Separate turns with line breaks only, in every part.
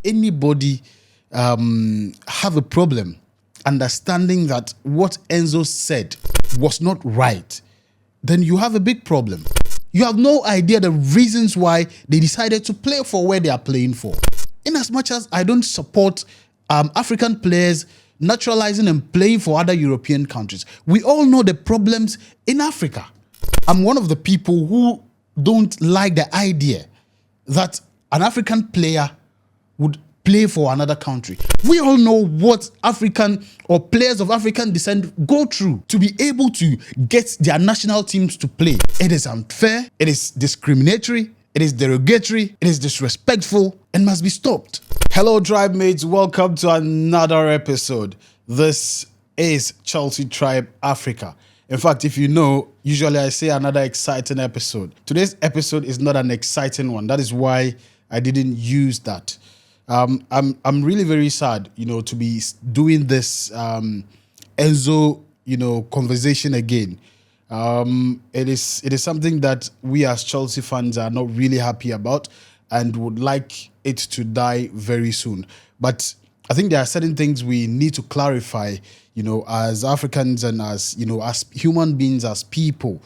anybody have a problem understanding that what Enzo said was not right, then you have a big problem. You have no idea the reasons why they decided to play for where they are playing for. In as much as I don't support African players naturalizing and playing for other European countries, we all know the problems in Africa. I'm one of the people who don't like the idea that an African player would play for another country. We all know what African or players of African descent go through to be able to get their national teams to play. It is unfair, it is discriminatory, it is derogatory, it is disrespectful, and must be stopped. Hello, Tribe mates. Welcome to another episode. This is Chelsea Tribe Africa. In fact, if you know, usually I say another exciting episode. Today's episode is not an exciting one. That is why I didn't use that. I'm really very sad, to be doing this Enzo, conversation again. It is something that we as Chelsea fans are not really happy about and would like it to die very soon. But I think there are certain things we need to clarify, as Africans and as human beings, as people.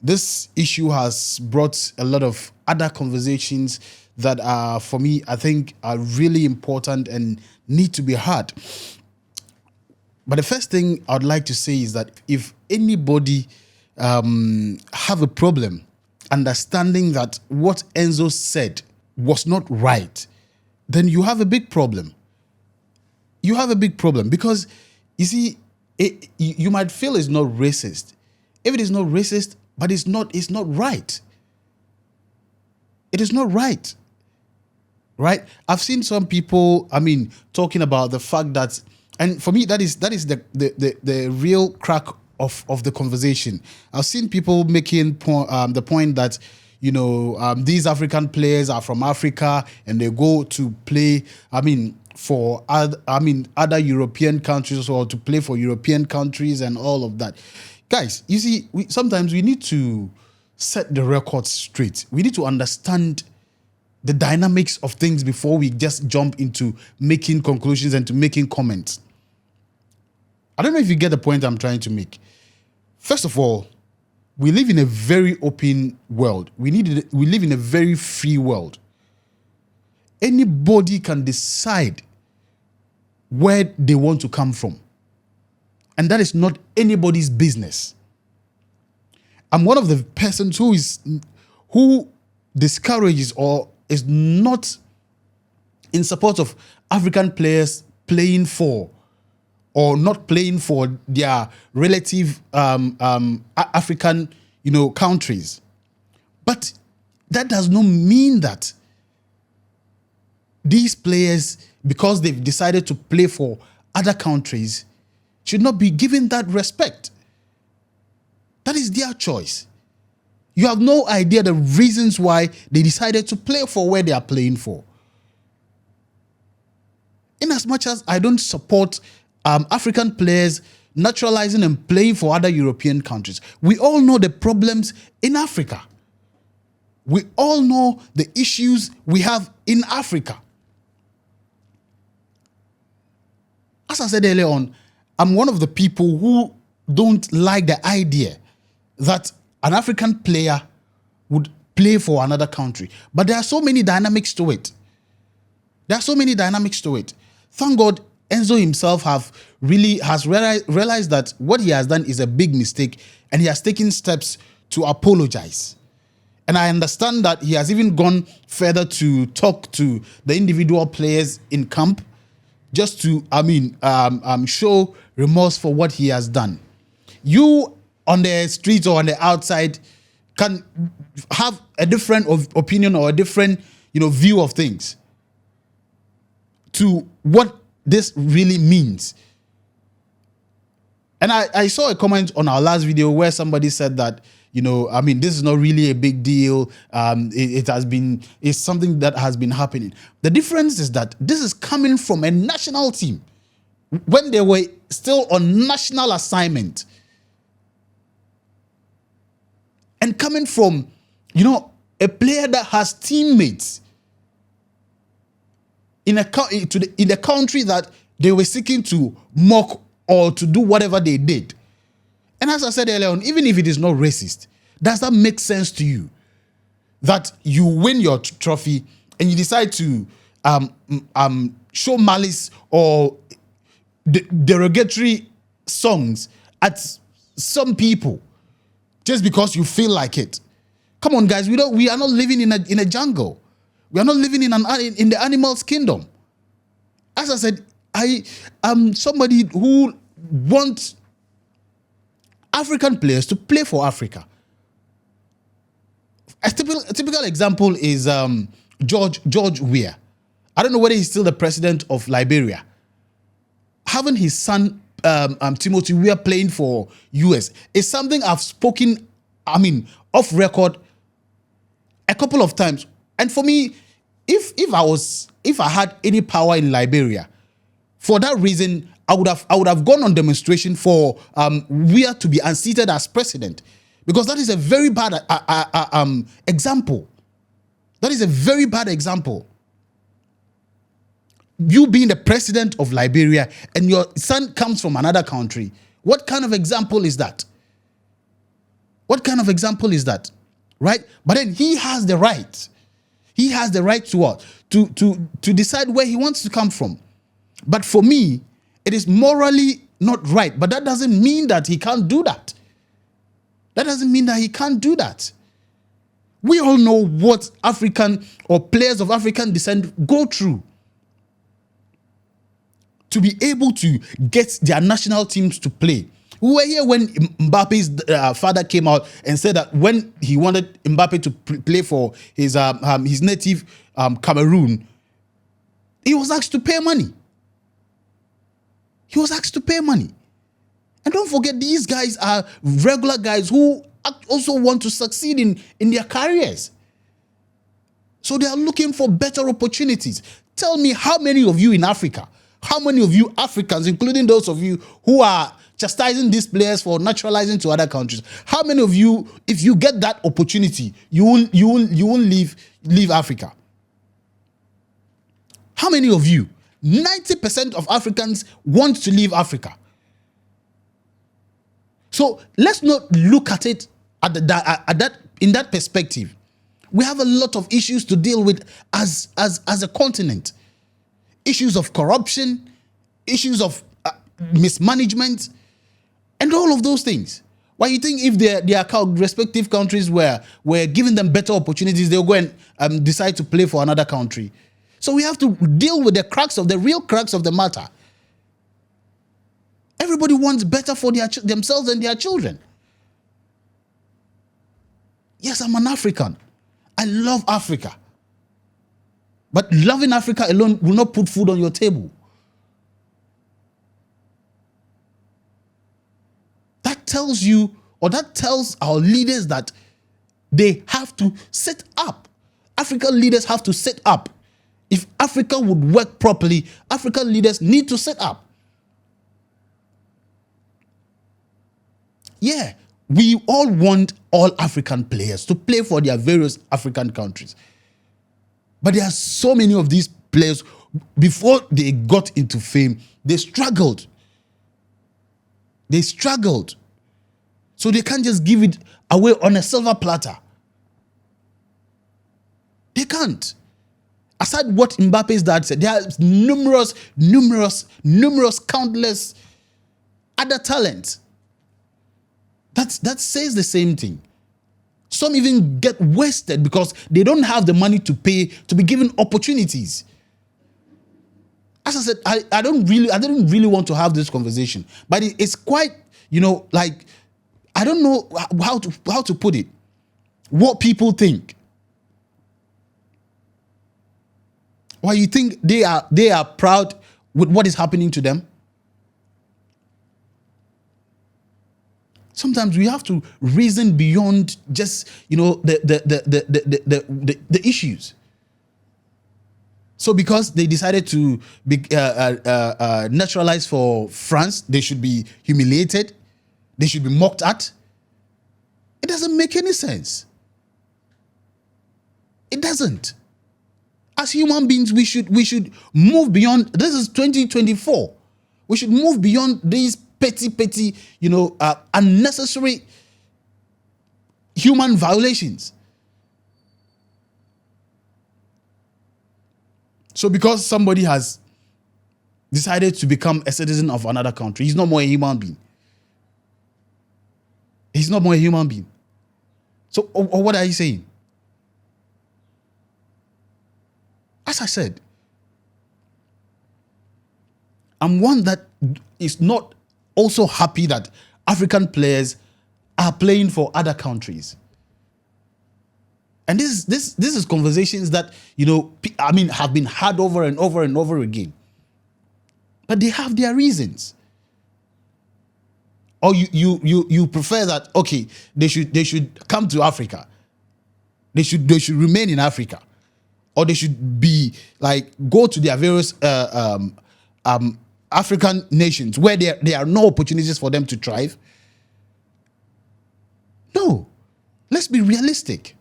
This issue has brought a lot of other conversations that are, for me, I think are really important and need to be had. But the first thing I'd like to say is that if anybody have a problem understanding that what Enzo said was not right, then you have a big problem. You have a big problem because, you see, you might feel it's not racist. If it is not racist, but it's not right. It is not right. Right? I've seen some people, talking about the fact that, and for me, that is the real crack of the conversation. I've seen people making the point that, these African players are from Africa and they go to play, for other European countries or to play for European countries and all of that. Guys, you see, sometimes we need to set the record straight. We need to understand the dynamics of things before we just jump into making conclusions and to making comments. I don't know if you get the point I'm trying to make. First of all, we live in a very open world. We live in a very free world. Anybody can decide where they want to come from. And that is not anybody's business. I'm one of the persons who discourages or is not in support of African players playing for or not playing for their relative African, countries. But that does not mean that these players, because they've decided to play for other countries, should not be given that respect. That is their choice. You have no idea the reasons why they decided to play for where they are playing for. In as much as I don't support African players naturalizing and playing for other European countries, we all know the problems in Africa. We all know the issues we have in Africa. As I said earlier on, I'm one of the people who don't like the idea that an African player would play for another country. But there are so many dynamics to it. Thank God, Enzo himself has realized that what he has done is a big mistake and he has taken steps to apologize. And I understand that he has even gone further to talk to the individual players in camp just to, show remorse for what he has done. You on the streets or on the outside can have a different opinion or a different, view of things to what this really means. And I saw a comment on our last video where somebody said that, this is not really a big deal. It's something that has been happening. The difference is that this is coming from a national team when they were still on national assignment. And coming from, a player that has teammates in the country that they were seeking to mock or to do whatever they did. And as I said earlier on, even if it is not racist, does that make sense to you? That you win your trophy and you decide to show malice or derogatory songs at some people just because you feel like it. Come on, guys, we are not living in a jungle. We are not living in the animal's kingdom. As I said, I am somebody who wants African players to play for Africa. A typical example is George Weah. I don't know whether he's still the president of Liberia. Having his son Timothy Weah playing for US is something I've spoken, off record a couple of times. And for me, if I had any power in Liberia, for that reason, I would have gone on demonstration for Weah to be unseated as president, because that is a very bad example. That is a very bad example. You being the president of Liberia and your son comes from another country. What kind of example is that? What kind of example is that? Right? But then he has the right. He has the right to what? To decide where he wants to come from. But for me, it is morally not right. But that doesn't mean that he can't do that. That doesn't mean that he can't do that. We all know what African or players of African descent go through to be able to get their national teams to play. We were here when Mbappe's father came out and said that when he wanted Mbappe to play for his native Cameroon, he was asked to pay money. He was asked to pay money. And don't forget, these guys are regular guys who also want to succeed in their careers. So they are looking for better opportunities. Tell me, how many of you in Africa, how many of you Africans, including those of you who are chastising these players for naturalizing to other countries, how many of you, if you get that opportunity, you will leave Africa? How many of you? 90% of Africans want to leave Africa. So let's not look at it in that perspective. We have a lot of issues to deal with as a continent. Issues of corruption, issues of mismanagement, and all of those things. Why you think if their respective countries were giving them better opportunities, they'll go and decide to play for another country? So we have to deal with the real crux of the matter. Everybody wants better for themselves and their children. Yes, I'm an African. I love Africa. But loving Africa alone will not put food on your table. That tells you, or that tells our leaders that they have to set up. African leaders have to set up. If Africa would work properly, African leaders need to set up. Yeah, we all want all African players to play for their various African countries. But there are so many of these players, before they got into fame, they struggled. They struggled. So they can't just give it away on a silver platter. They can't. Aside what Mbappe's dad said, there are countless other talents that says the same thing. Some even get wasted because they don't have the money to pay to be given opportunities. As I said, I didn't really want to have this conversation, but it's quite, like, I don't know how to put it. What people think. Why you think they are proud with what is happening to them? Sometimes we have to reason beyond just the issues. So because they decided to be naturalized for France, they should be humiliated. They should be mocked at. It doesn't make any sense. It doesn't. As human beings, we should move beyond. This is 2024. We should move beyond these petty, unnecessary human violations. So because somebody has decided to become a citizen of another country, he's no more a human being. He's not more a human being. So, or what are you saying? As I said, I'm one that is not also happy that African players are playing for other countries. And this is conversations that, have been had over and over and over again. But they have their reasons. Or you prefer that, okay, they should come to Africa. They should remain in Africa. Or they should be like go to their various African nations where there are no opportunities for them to thrive. No. Let's be realistic.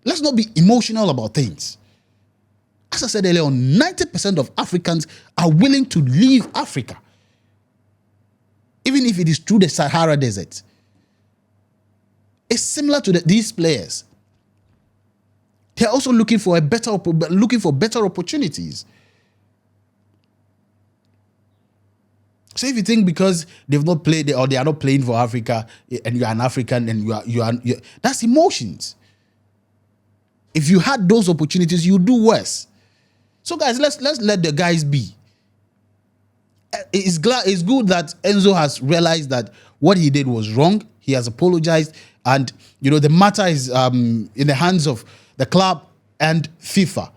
Let's not be emotional about things. As I said earlier on, 90% of Africans are willing to leave Africa, even if it is through the Sahara Desert. It's similar to these players. They're also looking for better opportunities. So if you think because they've not played or they are not playing for Africa and you are an African and you are that's emotions. If you had those opportunities, you do worse. So guys, let's let the guys be. It's good that Enzo has realized that what he did was wrong. He has apologized, and the matter is in the hands of the club and FIFA.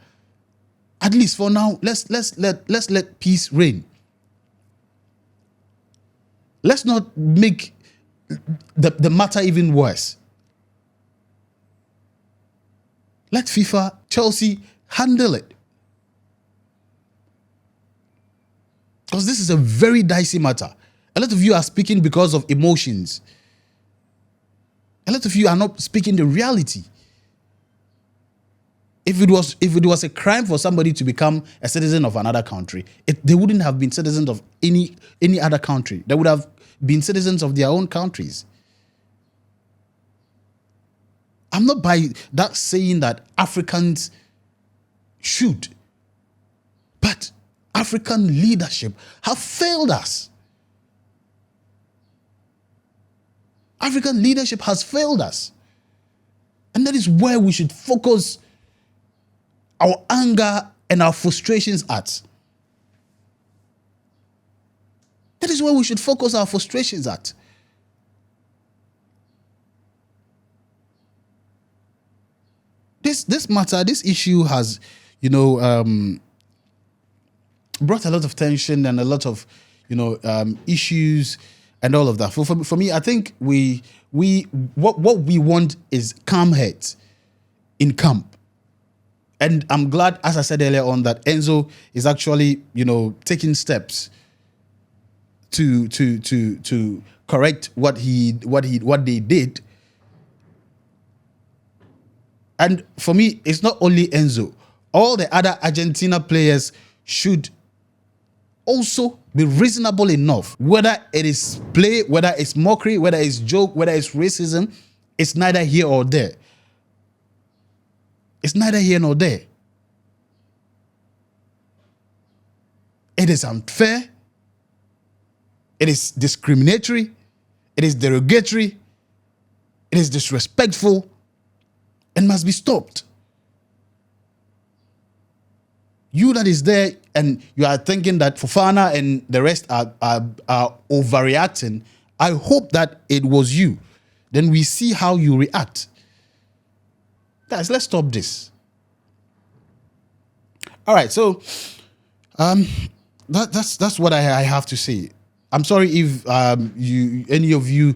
At least for now, let's let peace reign. Let's not make the matter even worse. Let FIFA, Chelsea handle it. Because this is a very dicey matter. A lot of you are speaking because of emotions. A lot of you are not speaking the reality. If it was a crime for somebody to become a citizen of another country, they wouldn't have been citizens of any other country. They would have been citizens of their own countries. I'm not by that saying that Africans should, but African leadership have failed us. African leadership has failed us. And that is where we should focus our anger and our frustrations at. That is where we should focus our frustrations at. This matter, this issue has, brought a lot of tension and a lot of, issues and all of that. For me, I think what we want is calm heads in camp. And I'm glad, as I said earlier on, that Enzo is actually, taking steps to correct what they did. And for me, it's not only Enzo. All the other Argentina players should also be reasonable enough. Whether it is play, whether it's mockery, whether it's joke, whether it's racism, it's neither here or there. It's neither here nor there. It is unfair. It is discriminatory. It is derogatory. It is disrespectful and must be stopped. You that is there and you are thinking that Fofana and the rest are overreacting, I hope that it was you. Then we see how you react. Guys, let's stop this. All right, so that's what I have to say. I'm sorry if any of you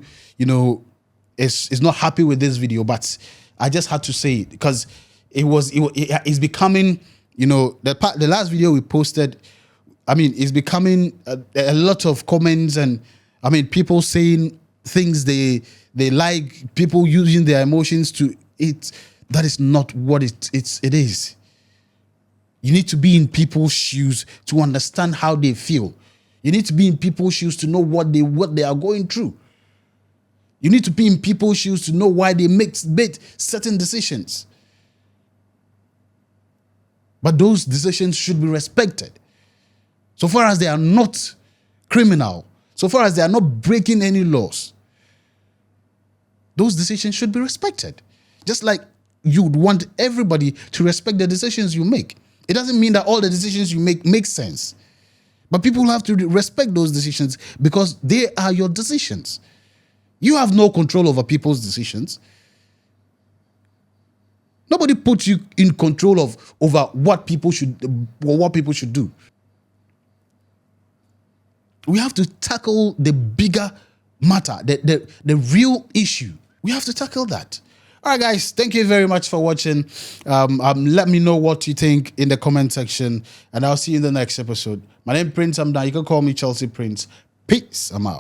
is not happy with this video, but I just had to say it because it's becoming, the last video we posted, it's becoming a lot of comments and people saying things they like, people using their emotions to it. That is not what it is. You need to be in people's shoes to understand how they feel. You need to be in people's shoes to know what they are going through. You need to be in people's shoes to know why they make certain decisions. But those decisions should be respected. So far as they are not criminal, so far as they are not breaking any laws, those decisions should be respected. Just like you'd want everybody to respect the decisions you make. It doesn't mean that all the decisions you make sense. But people have to respect those decisions because they are your decisions. You have no control over people's decisions. Nobody puts you in control over what people should do. We have to tackle the bigger matter, the real issue. We have to tackle that. All right, guys, thank you very much for watching. Let me know what you think in the comment section, and I'll see you in the next episode. My name is Prince. I'm done. You can call me Chelsea Prince. Peace. I'm out.